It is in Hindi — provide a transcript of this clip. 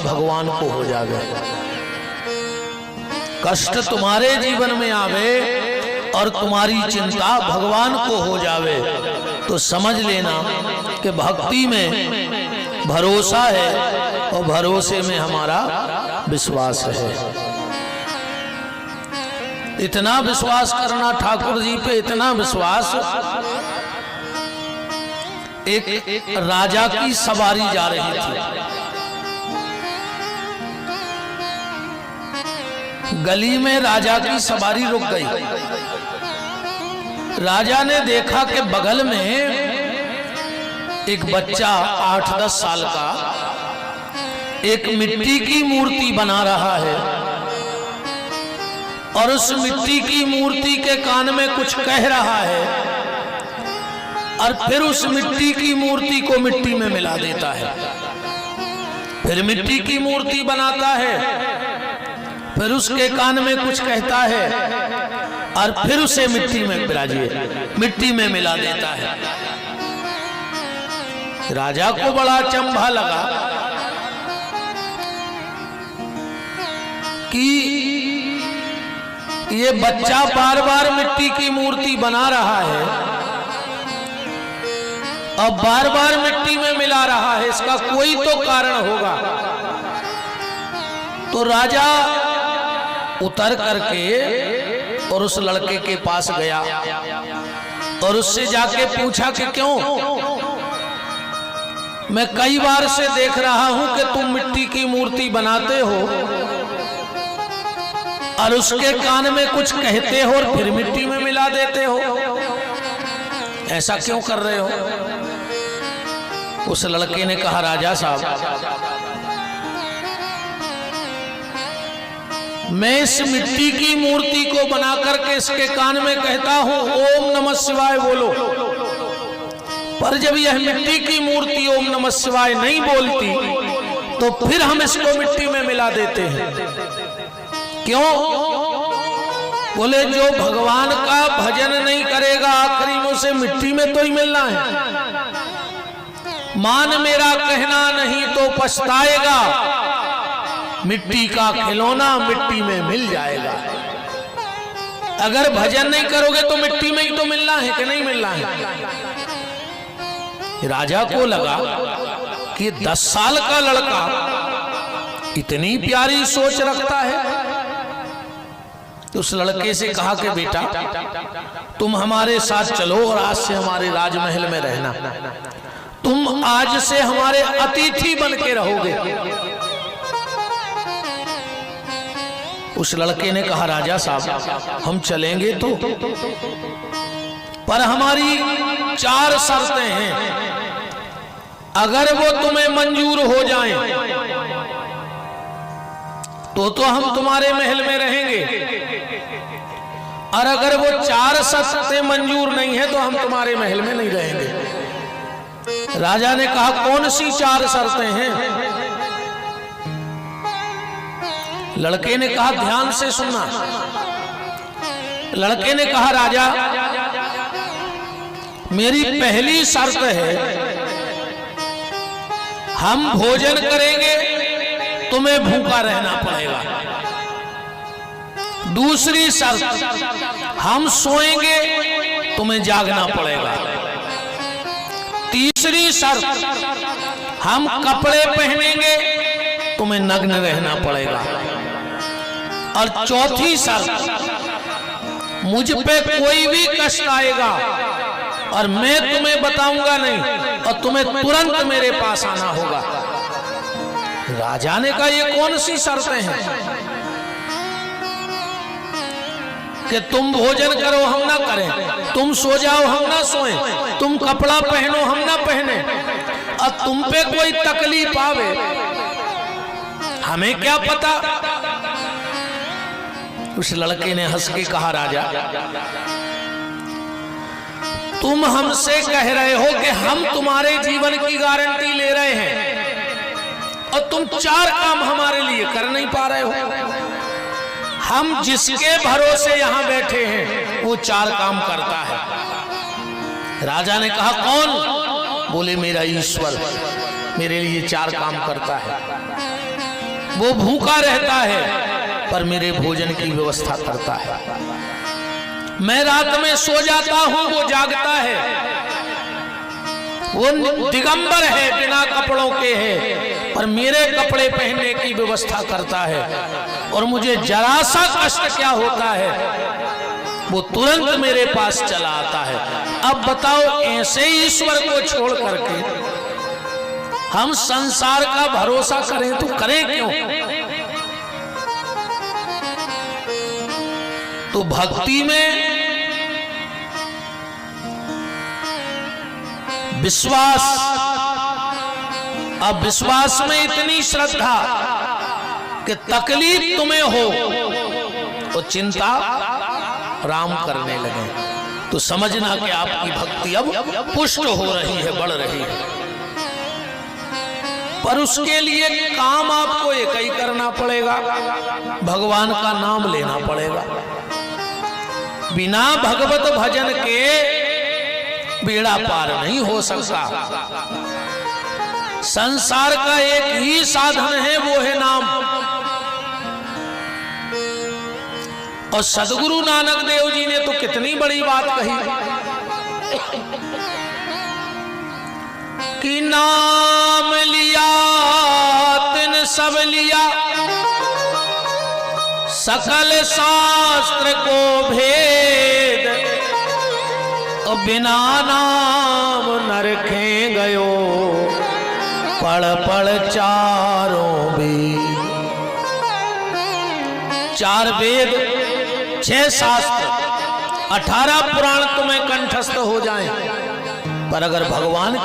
भगवान को हो जावे। कष्ट तुम्हारे जीवन में आवे और तुम्हारी चिंता भगवान को हो जावे तो समझ लेना कि भक्ति में भरोसा है और भरोसे में हमारा विश्वास है। इतना विश्वास करना ठाकुर जी पे, इतना विश्वास। एक राजा की सवारी जा रही थी, गली में राजा की सवारी रुक गई। राजा ने देखा कि बगल में एक बच्चा 8-10 साल का एक मिट्टी की मूर्ति बना रहा है और उस मिट्टी की मूर्ति के कान में कुछ कह रहा है और फिर उस मिट्टी की मूर्ति को मिट्टी में मिला देता है। फिर मिट्टी की मूर्ति बनाता है, फिर उसके कान में कुछ कहता है और फिर उसे मिट्टी में मिट्टी में मिला देता है। राजा को बड़ा अचंभा लगा कि ये बच्चा बार बार मिट्टी की मूर्ति बना रहा है और बार बार मिट्टी में मिला रहा है, इसका कोई तो कारण होगा। तो राजा उतर करके और उस लड़के के पास गया और उससे जाके पूछा कि क्यों, मैं कई बार से देख रहा हूं कि तुम मिट्टी की मूर्ति बनाते हो और उसके कान में कुछ कहते हो और फिर मिट्टी में मिला देते हो, ऐसा क्यों कर रहे हो? उस लड़के ने कहा, राजा साहब, मैं इस मिट्टी की मूर्ति को बना करके इसके कान में कहता हूं ओम नमः शिवाय बोलो, पर जब यह मिट्टी की मूर्ति ओम नमः शिवाय नहीं बोलती तो फिर हम इसको मिट्टी में मिला देते हैं। क्यों? बोले जो भगवान का भजन नहीं करेगा आखिरी में उसे मिट्टी में तो ही मिलना है। मान मेरा कहना नहीं तो पछताएगा, मिट्टी का खिलौना मिट्टी में मिल जाएगा। अगर भजन नहीं करोगे तो मिट्टी में ही तो मिलना है कि नहीं मिलना है। राजा को लगा कि 10 साल का लड़का इतनी प्यारी सोच रखता है, तो उस लड़के से कहा कि बेटा तुम हमारे साथ चलो और आज से हमारे राजमहल में रहना, तुम आज से हमारे अतिथि बन के रहोगे। उस लड़के ने कहा, राजा साहब हम चलेंगे तो, पर हमारी 4 शर्तें हैं, अगर वो तुम्हें मंजूर हो जाएं तो हम तुम्हारे महल में रहेंगे, और अगर वो 4 शर्तें मंजूर नहीं है तो हम तुम्हारे महल में नहीं रहेंगे। राजा ने कहा, कौन सी 4 शर्तें हैं? लड़के ने कहा, ध्यान से सुनना। लड़के ने कहा, राजा मेरी पहली शर्त है हम भोजन करेंगे तुम्हें भूखा रहना पड़ेगा। दूसरी शर्त हम सोएंगे तुम्हें जागना पड़ेगा। तीसरी शर्त हम कपड़े पहनेंगे तुम्हें नग्न रहना पड़ेगा। और चौथी शर्त मुझ पे कोई भी कष्ट आएगा और मैं तुम्हें बताऊंगा नहीं और तुम्हें तुरंत मेरे पास आना होगा। राजा ने कहा, ये कौन सी शर्तें हैं कि तुम भोजन करो हम ना करें, तुम सो जाओ हम ना सोएं, तुम कपड़ा पहनो हम ना पहने, और तुम पे कोई तकलीफ आवे हमें क्या पता। उस लड़के ने हंस के कहा, राजा तुम हमसे कह रहे हो कि हम तुम्हारे जीवन की गारंटी ले रहे हैं और तुम 4 काम हमारे लिए कर नहीं पा रहे हो। हम जिसके भरोसे यहां बैठे हैं वो 4 काम करता है। राजा ने कहा, कौन? बोले, मेरा ईश्वर मेरे लिए 4 काम करता है। वो भूखा रहता है पर मेरे भोजन की व्यवस्था करता है। मैं रात में सो जाता हूं, वो जागता है। वो दिगंबर है, बिना कपड़ों के है, पर मेरे कपड़े पहनने की व्यवस्था करता है। और मुझे जरा सा कष्ट क्या होता है, वो तुरंत मेरे पास चला आता है। अब बताओ, ऐसे ईश्वर को छोड़ करके हम संसार का भरोसा करें तो करें क्यों? तो भक्ति में विश्वास, अब विश्वास में इतनी श्रद्धा कि तकलीफ तुम्हें हो तो चिंता राम करने लगे, तो समझना कि आपकी भक्ति अब पुष्ट हो रही है, बढ़ रही है। पर उसके लिए काम आपको एक ही करना पड़ेगा, भगवान का नाम लेना पड़ेगा। बिना भगवत भजन के बेड़ा पार नहीं हो सकता। संसार का एक ही साधन है, वो है नाम। और सदगुरु नानक देव जी ने तो कितनी बड़ी बात कही कि नाम लिया तिन सब लिया, सकल शास्त्र को भेद, और बिना नाम नरखे गयो, पढ़ पढ़ चारों वेद। 4 वेद, 6 शास्त्र, 18 पुराण तुम्हें कंठस्थ हो जाएं, पर अगर भगवान